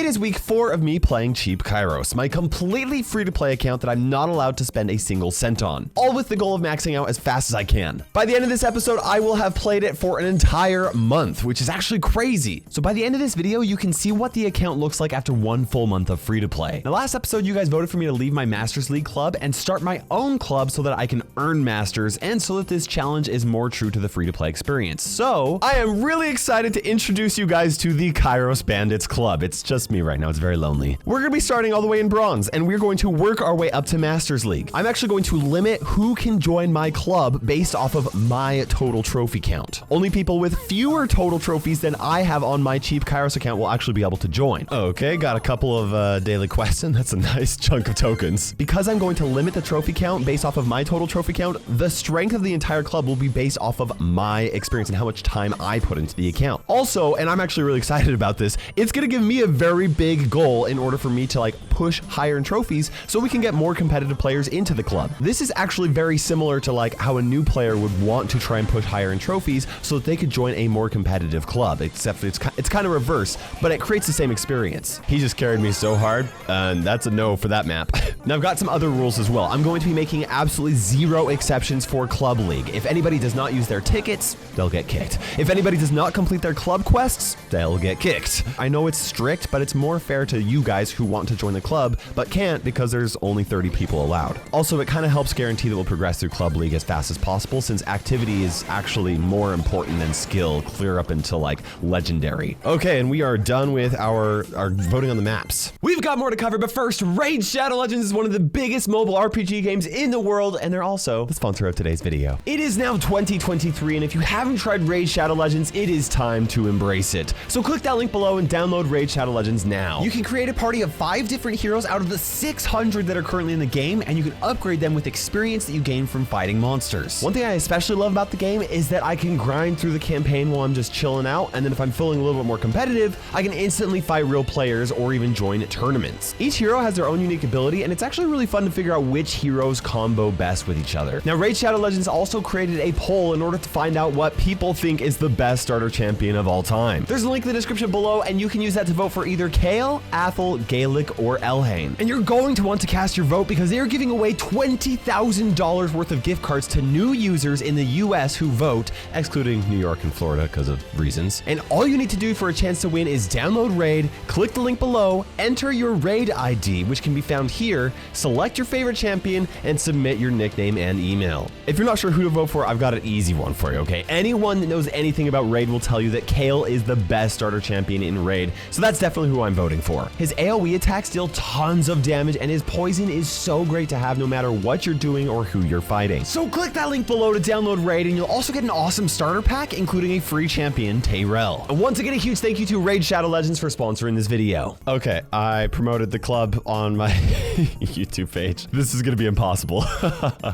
is week 4 of me playing Cheap Kairos, my completely free-to-play account that I'm not allowed to spend a single cent on, all with the goal of maxing out as fast as I can. By the end of this episode, I will have played it for an entire month, which is actually crazy. So by the end of this video, you can see what the account looks like after 1 full month of free-to-play. The last episode, you guys voted for me to leave my Masters League club and start my own club so that I can earn Masters and so that this challenge is more true to the free-to-play experience. So I am really excited to introduce you guys to the Kairos Bandits Club. It's just me right now. It's very lonely. We're going to be starting all the way in bronze, and we're going to work our way up to Masters League. I'm actually going to limit who can join my club based off of my total trophy count. Only people with fewer total trophies than I have on my Cheap Kairos account will actually be able to join. Okay, got a couple of daily quests, and that's a nice chunk of tokens. Because I'm going to limit the trophy count based off of my total trophy count, the strength of the entire club will be based off of my experience and how much time I put into the account. Also, and I'm actually really excited about this, it's going to give me a very big goal in order for me to like push higher in trophies so we can get more competitive players into the club. This is actually very similar to like how a new player would want to try and push higher in trophies so that they could join a more competitive club, except it's kind of reverse, but it creates the same experience. He just carried me so hard, and that's a no for that map. Now I've got some other rules as well. I'm going to be making absolutely 0 exceptions for Club League. If anybody does not use their tickets, they'll get kicked. If anybody does not complete their club quests, they'll get kicked. I know it's strict, but it's more fair to you guys who want to join the club, but can't because there's only 30 people allowed. Also, it kind of helps guarantee that we'll progress through Club League as fast as possible, since activity is actually more important than skill, clear up until like legendary. Okay, and we are done with our voting on the maps. We've got more to cover, but first, Raid Shadow Legends is one of the biggest mobile RPG games in the world, and they're also the sponsor of today's video. It is now 2023, and if you haven't tried Raid Shadow Legends, it is time to embrace it. So click that link below and download Raid Shadow Legends now. You can create a party of 5 different heroes out of the 600 that are currently in the game, and you can upgrade them with experience that you gain from fighting monsters. One thing I especially love about the game is that I can grind through the campaign while I'm just chilling out, and then if I'm feeling a little bit more competitive, I can instantly fight real players or even join tournaments. Each hero has their own unique ability, and it's actually really fun to figure out which heroes combo best with each other. Now, Raid Shadow Legends also created a poll in order to find out what people think is the best starter champion of all time. There's a link in the description below, and you can use that to vote for either Kale, Athel, Gaelic, or Elhain. And you're going to want to cast your vote because they are giving away $20,000 worth of gift cards to new users in the US who vote, excluding New York and Florida because of reasons. And all you need to do for a chance to win is download Raid, click the link below, enter your Raid ID, which can be found here, select your favorite champion, and submit your nickname and email. If you're not sure who to vote for, I've got an easy one for you, okay? Anyone that knows anything about Raid will tell you that Kale is the best starter champion in Raid, so that's definitely who I'm voting for. His AoE attacks deal tons of damage, and his poison is so great to have no matter what you're doing or who you're fighting. So click that link below to download Raid, and you'll also get an awesome starter pack, including a free champion, Tyrell. And once again, a huge thank you to Raid Shadow Legends for sponsoring this video. Okay, I promoted the club on my YouTube page. This is gonna be impossible.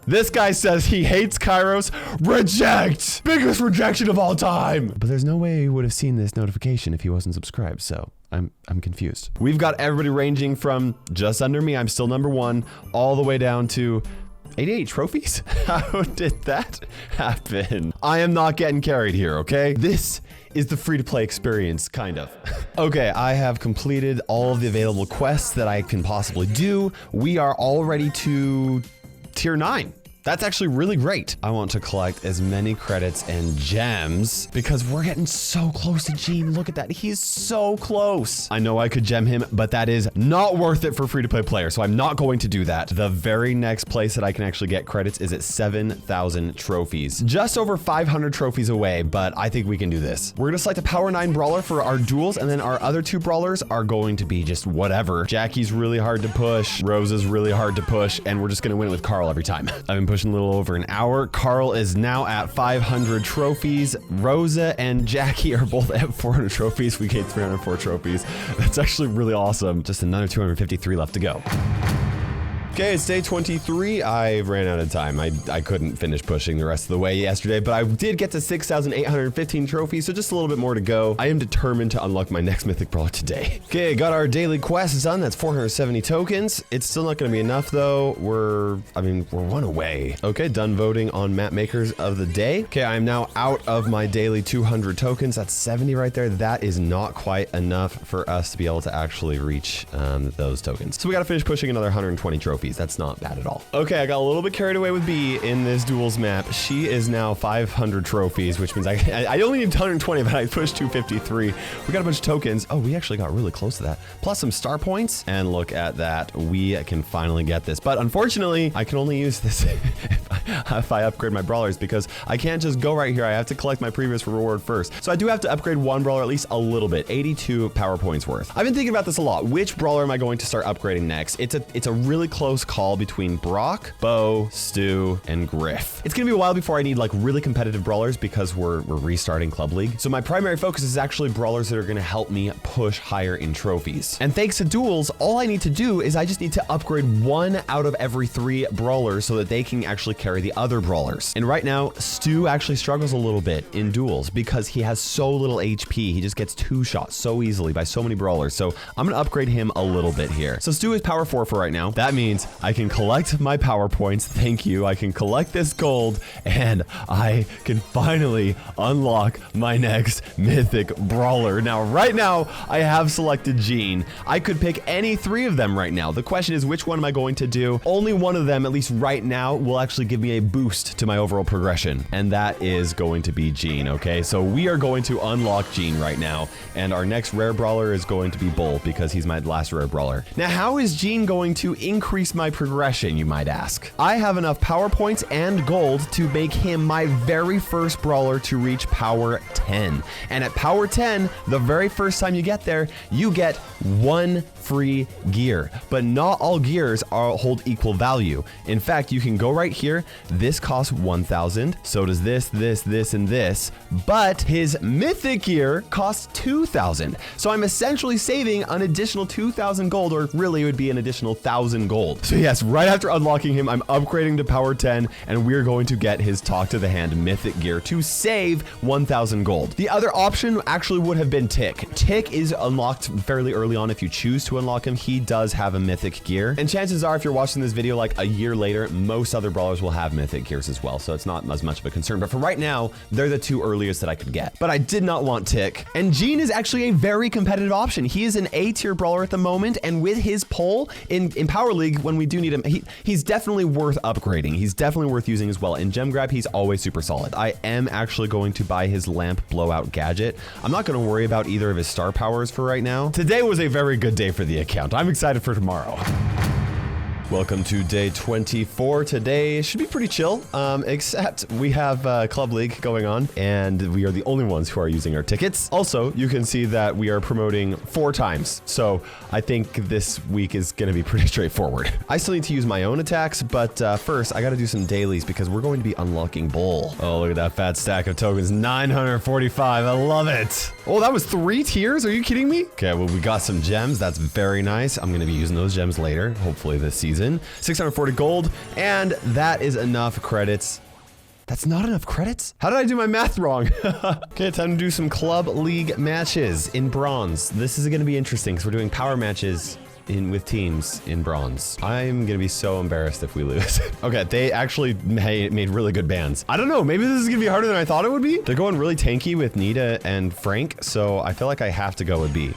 This guy says he hates Kairos. Reject! Biggest rejection of all time! But there's no way he would have seen this notification if he wasn't subscribed, so I'm confused. We've got everybody ranging from just under me, I'm still #1, all the way down to 88 trophies? How did that happen? I am not getting carried here, okay? This is the free-to-play experience, kind of. Okay, I have completed all of the available quests that I can possibly do. We are already to tier 9. That's actually really great. I want to collect as many credits and gems because we're getting so close to Gene. Look at that. He's so close. I know I could gem him, but that is not worth it for free-to-play players, so I'm not going to do that. The very next place that I can actually get credits is at 7,000 trophies. Just over 500 trophies away, but I think we can do this. We're gonna select a Power 9 Brawler for our duels, and then our other 2 Brawlers are going to be just whatever. Jackie's really hard to push. Rose is really hard to push, and we're just gonna win it with Carl every time. I've been pushing a little over an hour. Carl is now at 500 trophies. Rosa and Jackie are both at 400 trophies. We gained 304 trophies. That's actually really awesome. Just another 253 left to go. Okay, it's day 23. I ran out of time. I couldn't finish pushing the rest of the way yesterday, but I did get to 6,815 trophies, so just a little bit more to go. I am determined to unlock my next Mythic Brawler today. Okay, got our daily quest done. That's 470 tokens. It's still not going to be enough, though. We're one away. Okay, done voting on map makers of the day. Okay, I am now out of my daily 200 tokens. That's 70 right there. That is not quite enough for us to be able to actually reach those tokens. So we got to finish pushing another 120 trophies. That's not bad at all. Okay, I got a little bit carried away with B in this duels map. She is now 500 trophies, which means I only need 120, but I pushed 253. We got a bunch of tokens. Oh, we actually got really close to that. Plus some star points. And look at that. We can finally get this. But unfortunately, I can only use this if I upgrade my brawlers, because I can't just go right here. I have to collect my previous reward first. So I do have to upgrade one brawler at least a little bit. 82 power points worth. I've been thinking about this a lot. Which brawler am I going to start upgrading next? It's a really close call between Brock, Bo, Stu, and Griff. It's gonna be a while before I need like really competitive brawlers because we're restarting Club League. So my primary focus is actually brawlers that are gonna help me push higher in trophies. And thanks to duels, all I need to do is I just need to upgrade one out of every 3 brawlers so that they can actually carry the other brawlers. And right now, Stu actually struggles a little bit in duels because he has so little HP. He just gets 2 shots so easily by so many brawlers. So I'm gonna upgrade him a little bit here. So Stu is power 4 for right now. That means I can collect my power points. Thank you. I can collect this gold and I can finally unlock my next Mythic Brawler. Now, right now, I have selected Jean. I could pick any 3 of them right now. The question is, which one am I going to do? Only one of them, at least right now, will actually give me a boost to my overall progression. And that is going to be Jean, okay? So we are going to unlock Jean right now. And our next rare brawler is going to be Bull because he's my last rare brawler. Now, how is Jean going to increase my progression, you might ask? I have enough power points and gold to make him my very first brawler to reach power 10. And at power 10, the very first time you get there, you get 1 free gear. But not all gears hold equal value. In fact, you can go right here. This costs 1,000. So does this, and this. But his mythic gear costs 2,000. So I'm essentially saving an additional 2,000 gold, or really it would be an additional 1,000 gold. So yes, right after unlocking him, I'm upgrading to power 10, and we're going to get his Talk to the Hand mythic gear to save 1,000 gold. The other option actually would have been Tick. Tick is unlocked fairly early on if you choose to unlock him. He does have a mythic gear, and chances are if you're watching this video like a year later, most other brawlers will have mythic gears as well, so it's not as much of a concern. But for right now, they're the 2 earliest that I could get. But I did not want Tick, and Jean is actually a very competitive option. He is an A tier brawler at the moment, and with his pull in Power League, when we do need him, he's definitely worth upgrading. He's definitely worth using as well. In Gem Grab, he's always super solid. I am actually going to buy his lamp blowout gadget. I'm not going to worry about either of his star powers for right now. Today was a very good day for the account. I'm excited for tomorrow. Welcome to day 24. Today should be pretty chill, except we have Club League going on, and we are the only ones who are using our tickets. Also, you can see that we are promoting 4 times, so I think this week is going to be pretty straightforward. I still need to use my own attacks, but first, I got to do some dailies because we're going to be unlocking Bull. Oh, look at that fat stack of tokens, 945. I love it. Oh, that was 3 tiers? Are you kidding me? Okay, well, we got some gems. That's very nice. I'm going to be using those gems later, hopefully this season. 640 gold, and that is enough credits. That's not enough credits? How did I do my math wrong? Okay, time to do some Club League matches in bronze. This is gonna be interesting because we're doing power matches with teams in bronze. I'm gonna be so embarrassed if we lose. Okay, they actually made really good bans. I don't know, maybe this is gonna be harder than I thought it would be. They're going really tanky with Nita and Frank, so I feel like I have to go with B.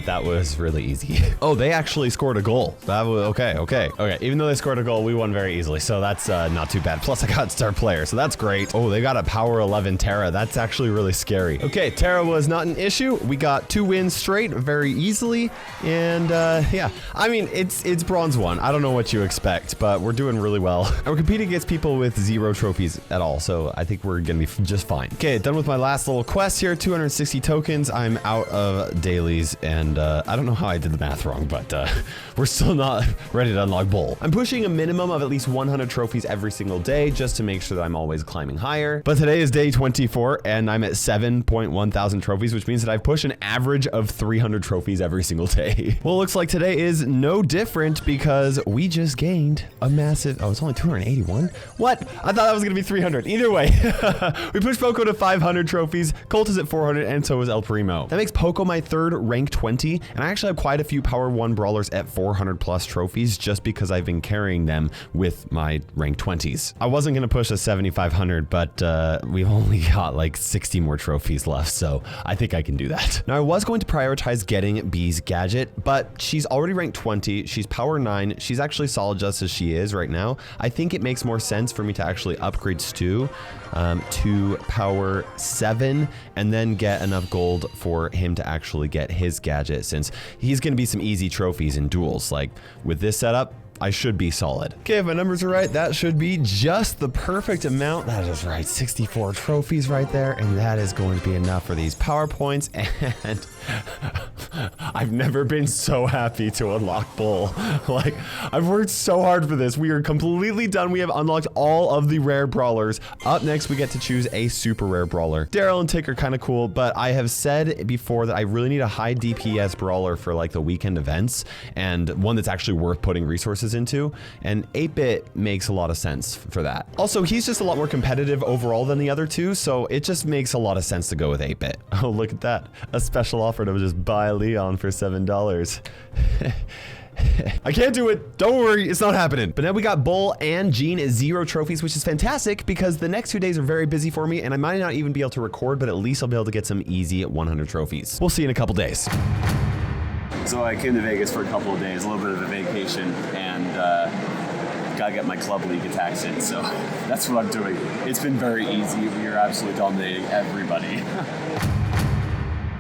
That was really easy. Oh, they actually scored a goal. That was okay. Even though they scored a goal, we won very easily. So that's not too bad. Plus I got star player, so that's great. Oh, they got a power 11 Terra. That's actually really scary. Okay, Terra was not an issue. We got 2 wins straight very easily. And yeah, I mean, it's bronze 1. I don't know what you expect, but we're doing really well. And we're competing against people with 0 trophies at all. So I think we're gonna be just fine. Okay, done with my last little quest here. 260 tokens. I'm out of dailies And I don't know how I did the math wrong, but we're still not ready to unlock Bull. I'm pushing a minimum of at least 100 trophies every single day just to make sure that I'm always climbing higher. But today is day 24 and I'm at 7.1 thousand trophies, which means that I've pushed an average of 300 trophies every single day. Well, it looks like today is no different because we just gained a massive, oh, it's only 281? What? I thought that was gonna be 300. Either way, we pushed Poco to 500 trophies, Colt is at 400, and so is El Primo. That makes Poco my third rank 20, and I actually have quite a few Power 1 brawlers at 400 plus trophies just because I've been carrying them with my rank 20s. I wasn't gonna push a 7,500, but we've only got like 60 more trophies left, so I think I can do that. Now, I was going to prioritize getting B's gadget, but she's already ranked 20, she's Power 9, she's actually solid just as she is right now. I think it makes more sense for me to actually upgrade Stu to Power 7 and then get enough gold for him to actually get his gadget, since he's going to be some easy trophies in duels. Like with this setup, I should be solid. Okay, if my numbers are right, that should be just the perfect amount. That is right, 64 trophies right there, and that is going to be enough for these power points, and I've never been so happy to unlock Bull. Like, I've worked so hard for this. We are completely done. We have unlocked all of the rare brawlers. Up next, we get to choose a super rare brawler. Daryl and Tick are kind of cool, but I have said before that I really need a high DPS brawler for like the weekend events, and one that's actually worth putting resources into, and 8-bit makes a lot of sense for that. Also, he's just a lot more competitive overall than the other two, so it just makes a lot of sense to go with 8-bit. Oh, look at that. A special offer to just buy Leon for $7. I can't do it. Don't worry, it's not happening. But now we got Bull and Jean at 0 trophies, which is fantastic because the next 2 days are very busy for me and I might not even be able to record, but at least I'll be able to get some easy 100 trophies. We'll see you in a couple days. So I came to Vegas for a couple of days, a little bit of a vacation, and gotta get my club league attacks in, so that's what I'm doing. It's been very easy. We are absolutely dominating everybody.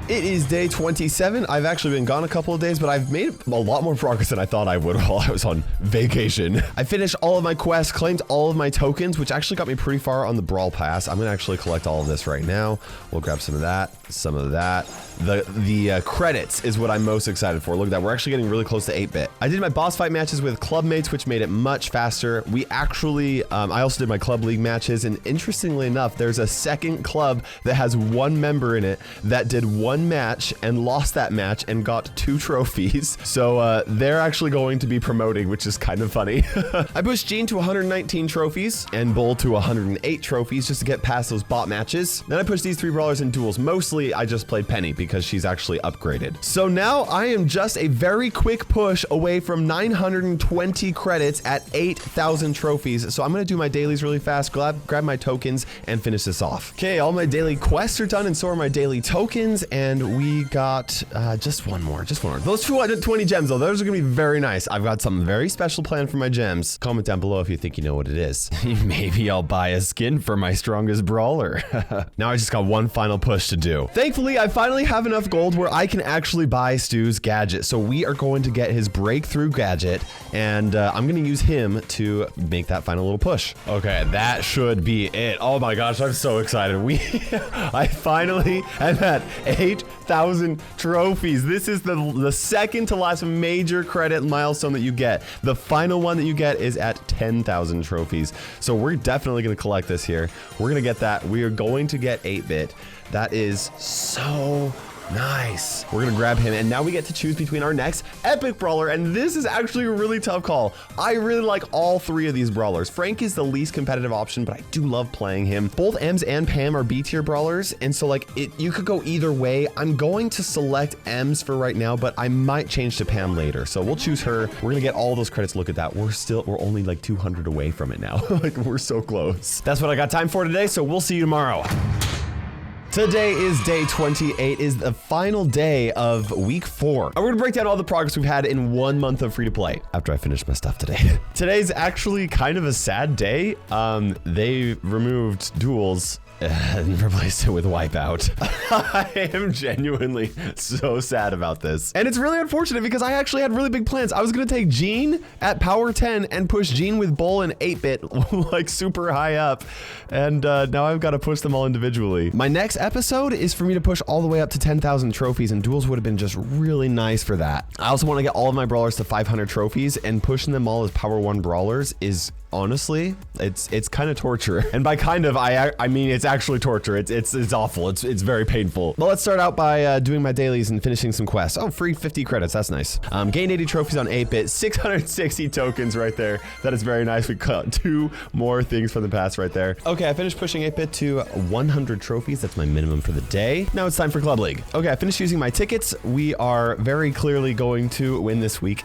It is day 27. I've actually been gone a couple of days, but I've made a lot more progress than I thought I would while I was on vacation. I finished all of my quests, claimed all of my tokens, which actually got me pretty far on the Brawl Pass. I'm gonna actually collect all of this right now. We'll grab some of that, some of that. The credits is what I'm most excited for. Look at that, we're actually getting really close to 8-bit. I did my boss fight matches with club mates, which made it much faster. We actually, I also did my club league matches, and interestingly enough, there's a second club that has 1 member in it that did 1 match and lost that match and got 2 trophies. So they're actually going to be promoting, which is kind of funny. I pushed Jean to 119 trophies and Bull to 108 trophies just to get past those bot matches. Then I pushed these 3 brawlers in duels. Mostly I just played Penny because she's actually upgraded. So now I am just a very quick push away from 920 credits at 8,000 trophies. So I'm gonna do my dailies really fast, grab my tokens and finish this off. Okay, all my daily quests are done and so are my daily tokens, and we got just one more. Those 220 gems though, those are gonna be very nice. I've got something very special planned for my gems. Comment down below if you think you know what it is. Maybe I'll buy a skin for my strongest brawler. Now I just got one final push to do. Thankfully, I finally have enough gold where I can actually buy Stu's gadget. So we are going to get his breakthrough gadget, and I'm gonna use him to make that final little push. Okay, that should be it. Oh my gosh, I'm so excited. I finally am at 8,000 trophies. This is the second to last major credit milestone that you get. The final one that you get is at 10,000 trophies. So we're definitely gonna collect this here. We're gonna get that. We are going to get 8-bit. That is so nice. We're gonna grab him, and now we get to choose between our next epic brawler, and this is actually a really tough call. I really like all 3 of these brawlers. Frank is the least competitive option, but I do love playing him. Both Ems and Pam are B tier brawlers, and so like you could go either way. I'm going to select Ems for right now, but I might change to Pam later. So we'll choose her. We're gonna get all those credits. Look at that. We're only like 200 away from it now. Like, we're so close. That's what I got time for today, so we'll see you tomorrow. Today is day 28, is the final day of week 4. We're gonna break down all the progress we've had in 1 month of free to play after I finish my stuff today. Today's actually kind of a sad day. They removed duels and replaced it with Wipeout. I am genuinely so sad about this. And it's really unfortunate because I actually had really big plans. I was gonna take Gene at power 10 and push Gene with Bull and 8-bit like super high up. And now I've got to push them all individually. My next episode is for me to push all the way up to 10,000 trophies, and duels would have been just really nice for that. I also want to get all of my brawlers to 500 trophies, and pushing them all as power 1 brawlers is honestly, it's kind of torture. And by kind of, I mean it's actually torture. It's awful. It's very painful. But let's start out by doing my dailies and finishing some quests. Oh, free 50 credits. That's nice. Gained 80 trophies on 8-bit, 660 tokens right there. That is very nice. We cut 2 more things from the past right there. Okay, I finished pushing 8-bit to 100 trophies. That's my minimum for the day. Now it's time for Club League. Okay, I finished using my tickets. We are very clearly going to win this week.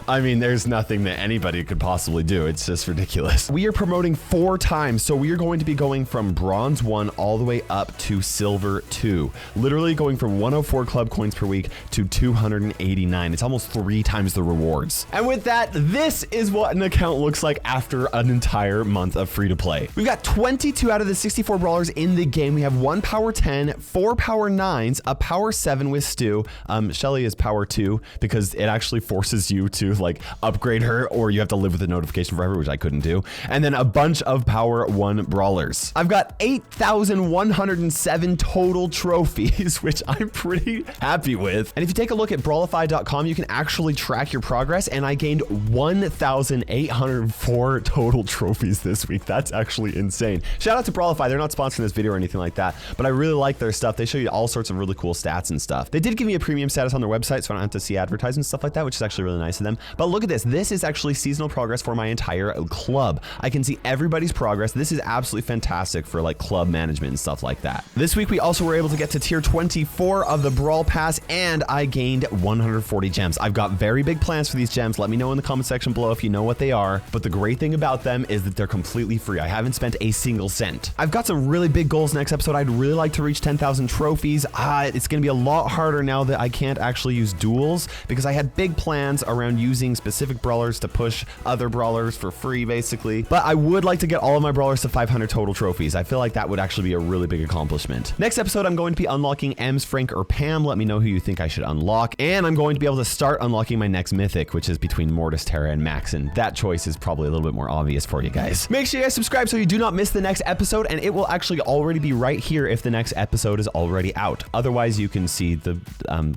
I mean, there's nothing that anybody could possibly do. It's just ridiculous. We are promoting 4 times, so we are going to be going from bronze 1 all the way up to silver 2. Literally going from 104 club coins per week to 289. It's almost 3 times the rewards. And with that, this is what an account looks like after an entire month of free to play. We've got 22 out of the 64 brawlers in the game. We have 1 power 10, 4 power 9s, a power 7 with Stu. Shelly is power 2 because it actually forces you to like upgrade her, or you have to live with the notification forever, which I couldn't do. And then a bunch of power 1 brawlers. I've got 8,107 total trophies, which I'm pretty happy with. And if you take a look at brawlify.com, you can actually track your progress, and I gained 1,804 total trophies this week. That's actually insane. Shout out to Brawlify. They're not sponsoring this video or anything like that, but I really like their stuff. They show you all sorts of really cool stats and stuff. They did give me a premium status on their website, so I don't have to see advertisements and stuff like that, which is actually really nice of them. But look at this. This is actually seasonal progress for my entire club. I can see everybody's progress. This is absolutely fantastic for like club management and stuff like that. This week, we also were able to get to tier 24 of the Brawl Pass, and I gained 140 gems. I've got very big plans for these gems. Let me know in the comment section below if you know what they are. But the great thing about them is that they're completely free. I haven't spent a single cent. I've got some really big goals next episode. I'd really like to reach 10,000 trophies. It's going to be a lot harder now that I can't actually use duels, because I had big plans around using specific brawlers to push other brawlers for free, basically. But I would like to get all of my brawlers to 500 total trophies. I feel like that would actually be a really big accomplishment. Next episode, I'm going to be unlocking Ems, Frank, or Pam. Let me know who you think I should unlock. And I'm going to be able to start unlocking my next mythic, which is between Mortis, Terra, and Max. And that choice is probably a little bit more obvious for you guys. Make sure you guys subscribe so you do not miss the next episode, and it will actually already be right here if the next episode is already out. Otherwise, you can see the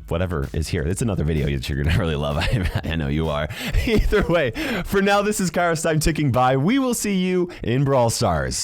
whatever is here. It's another video that you're gonna really love. I know you are. Either way, for now, this is KairosTime ticking by. We will see you in Brawl Stars.